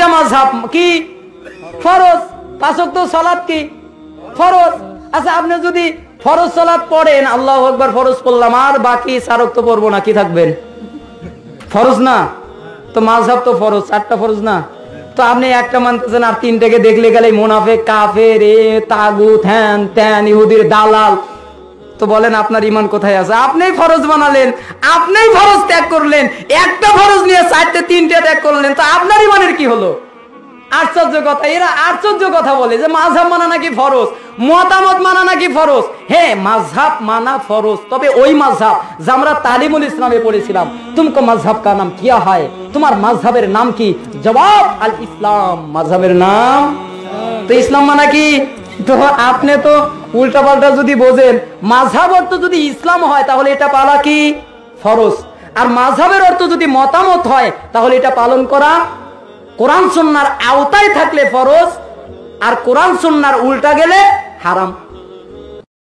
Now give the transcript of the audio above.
একটা মাযহাব কি ফরজ, 5 ওয়াক্ত সালাত কি ফরজ। আচ্ছা আপনি যদি ফরজ সালাত পড়েন, আল্লাহু আকবার ফরজ পড়লাম, আর বাকি 4 ওয়াক্ত পড়বো না, কি থাকবেন? ফরজ না তো, মাযহাব তো ফরজ, 4টা ফরজ না তো, আপনি একটা মানতেছেন আর 3টাকে দেখলে গেলে মুনাফিক, কাফের, তাগুত, হ্যান ত্যান, ইহুদির দালাল। তো বলেন আপনার ঈমান কোথায় আছে? আপনিই ফরজ বানালেন, আপনিই ফরজ ত্যাগ করলেন, একটা ফরজ নিয়ে 4টে 3টে ত্যাগ করলেন, তো আপনার ঈমানের কি হলো? আশ্চর্য কথা, এরা আশ্চর্য কথা বলে যে মাযহাব মানা নাকি ফরজ, মতামত মানা নাকি ফরজ। হ্যাঁ, মাযহাব মানা ফরজ, তবে ওই মাযহাব যা আমরা তালিমুল ইসলামে পড়েছিলাম, তুমকো মাযহাব কা নাম কিয়া হয়, তোমার মাযহাবের নাম কি? জবাব আল ইসলাম, মাযহাবের নাম তো ইসলাম। মানা কি? তো আপনি তো উল্টা পাল্টা যদি বোঝেন, মাযহাব অর্থ যদি ইসলাম হয় তাহলে এটা পালা কি ফরজ, আর মাযহাবের অর্থ যদি মতামত হয় তাহলে এটা পালন করা কোরআন সুন্নাহর আওতায় থাকলে ফরজ, আর কোরআন সুন্নাহর উল্টা গেলে হারাম।